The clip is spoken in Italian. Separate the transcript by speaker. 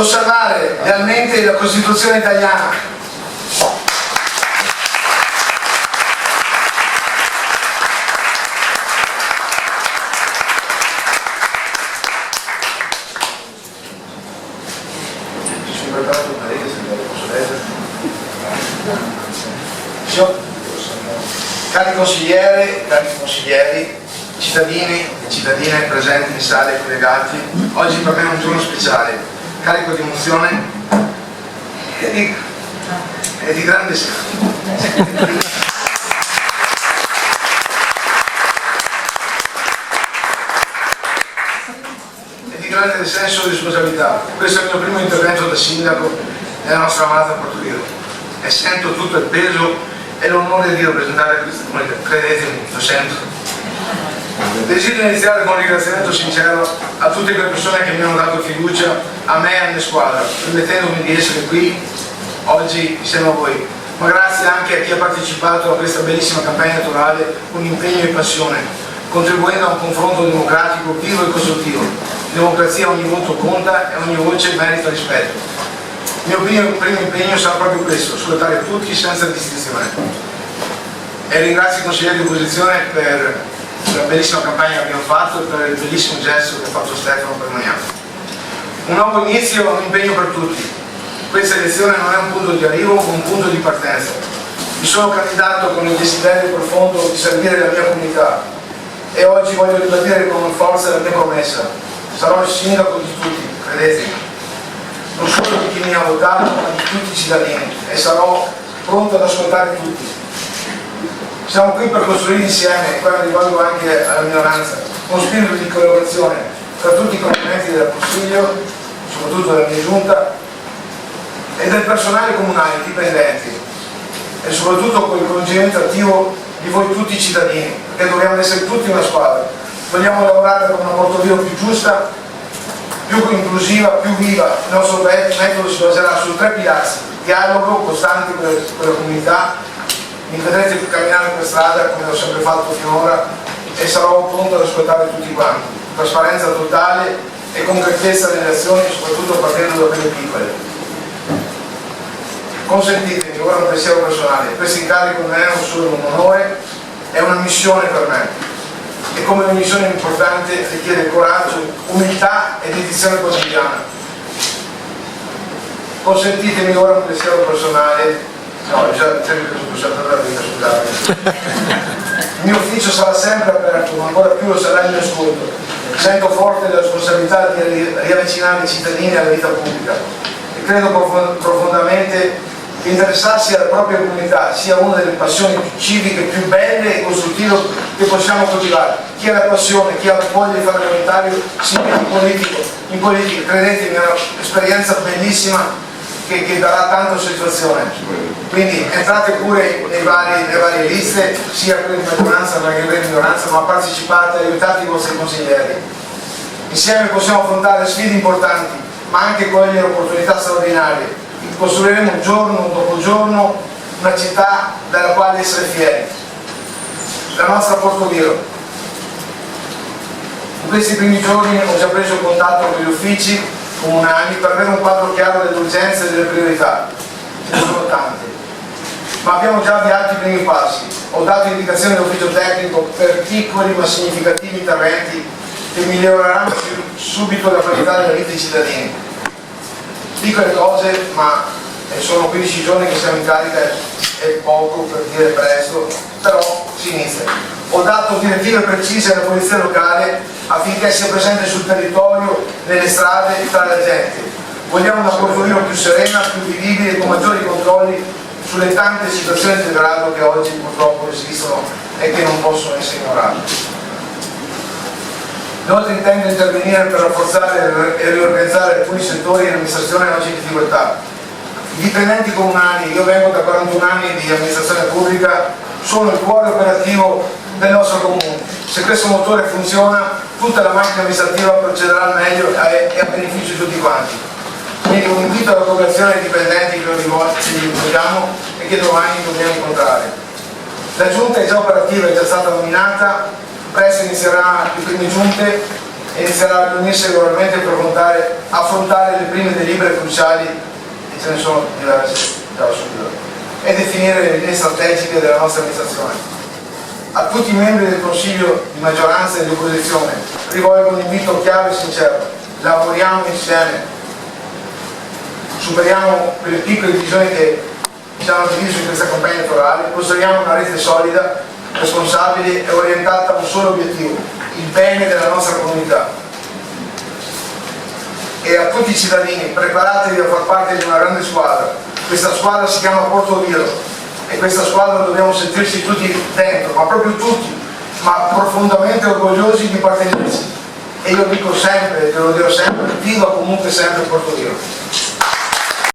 Speaker 1: osservare lealmente la Costituzione italiana. Cari consiglieri, cittadini e cittadine presenti in sala e collegati, oggi per me è un giorno speciale, carico di emozione e di grande senso di responsabilità. Questo è il mio primo intervento da sindaco nella nostra amata Porto Rico e sento tutto il peso e l'onore di rappresentare questa comunità. Credetemi, lo sento. Desidero iniziare con un ringraziamento sincero a tutte quelle persone che mi hanno dato fiducia, a me e alla mia squadra, permettendomi di essere qui oggi insieme a voi. Ma grazie anche a chi ha partecipato a questa bellissima campagna elettorale con impegno e passione, contribuendo a un confronto democratico vivo e costruttivo. In democrazia ogni voto conta e ogni voce merita rispetto. Il mio primo impegno sarà proprio questo, ascoltare tutti senza distinzione. E ringrazio i consiglieri di opposizione per la bellissima campagna che abbiamo fatto e per il bellissimo gesto che ha fatto Stefano per Magnano. Un nuovo inizio è un impegno per tutti. Questa elezione non è un punto di arrivo, ma un punto di partenza. Mi sono candidato con il desiderio profondo di servire la mia comunità e oggi voglio ribadire con forza la mia promessa. Sarò il sindaco di tutti, credetemi. Non solo di chi mi ha votato, ma di tutti i cittadini, e sarò pronto ad ascoltare tutti. Siamo qui per costruire insieme, e qua mi rivolgo anche alla minoranza, uno spirito di collaborazione tra tutti i componenti del Consiglio, soprattutto della mia giunta, e del personale comunale, i dipendenti, e soprattutto con il coinvolgimento attivo di voi tutti i cittadini, perché dobbiamo essere tutti una squadra. Vogliamo lavorare per una Porto Rico più giusta, più inclusiva, più viva. Il nostro metodo si baserà su 3 pilastri: dialogo costante con la comunità, mi vedrete camminare per strada come ho sempre fatto finora e sarò pronto ad ascoltare tutti quanti, trasparenza totale e concretezza nelle azioni, soprattutto partendo da quelle piccole. Consentitemi ora un pensiero personale: questo incarico non è solo un onore, è una missione per me. E come una missione importante richiede coraggio, umiltà e dedizione quotidiana. Consentitemi ora un pensiero personale. No, già la vita, scusate. Il mio ufficio sarà sempre aperto, ma ancora più lo sarà il mio ascolto. Sento forte la responsabilità di riavvicinare i cittadini alla vita pubblica e credo profondamente che interessarsi alla propria comunità sia una delle passioni più civiche, più belle e costruttive che possiamo coltivare. Chi ha la passione, chi ha la voglia di fare volontario, si mette in politica, credetemi, è un'esperienza bellissima che darà tanta soddisfazione. Quindi entrate pure nei varie liste, sia quelle di maggioranza che quelle di minoranza, ma partecipate, aiutate i vostri consiglieri. Insieme possiamo affrontare sfide importanti, ma anche cogliere opportunità straordinarie. Costruiremo giorno dopo giorno una città dalla quale essere fieri, la nostra Porto Rico. In questi primi giorni ho già preso contatto con gli uffici comunali per avere un quadro chiaro delle urgenze e delle priorità. Ce ne sono tante, ma abbiamo già avviato i primi passi. Ho dato indicazioni all'ufficio tecnico per piccoli ma significativi interventi che miglioreranno subito la qualità della vita dei cittadini. Piccole cose, ma sono 15 giorni che siamo in carica, è poco per dire presto, però si inizia. Ho dato direttive precise alla polizia locale affinché sia presente sul territorio, nelle strade e tra la gente. Vogliamo una Porto Rico più serena, più vivibile, con maggiori controlli sulle tante situazioni di degrado che oggi purtroppo esistono e che non possono essere ignorate. Inoltre intendo intervenire per rafforzare e riorganizzare alcuni settori dell'amministrazione oggi in difficoltà. I dipendenti comunali, io vengo da 41 anni di amministrazione pubblica, sono il cuore operativo del nostro comune. Se questo motore funziona, tutta la macchina amministrativa procederà al meglio e a beneficio di tutti quanti. Quindi un invito alla cooperazione ai dipendenti che ogni volta ci incontriamo e che domani dobbiamo incontrare. La giunta è già operativa, è già stata nominata, presto inizierà le prime giunte e inizierà a riunirsi regolarmente per affrontare le prime delibere cruciali, e ce ne sono diverse già subito, e definire le linee strategiche della nostra amministrazione. A tutti i membri del Consiglio di maggioranza e di opposizione rivolgo un invito chiaro e sincero: lavoriamo insieme, superiamo quelle piccole divisioni che ci hanno diviso in questa campagna elettorale, costruiamo una rete solida, responsabile e orientata a un solo obiettivo: il bene della nostra comunità. E a tutti i cittadini: preparatevi a far parte di una grande squadra. Questa squadra si chiama Porto Viro, e questa squadra dobbiamo sentirci tutti dentro, ma proprio tutti, ma profondamente orgogliosi di appartenerci. E io dico sempre, e te lo dirò sempre, viva comunque sempre Porto Viro.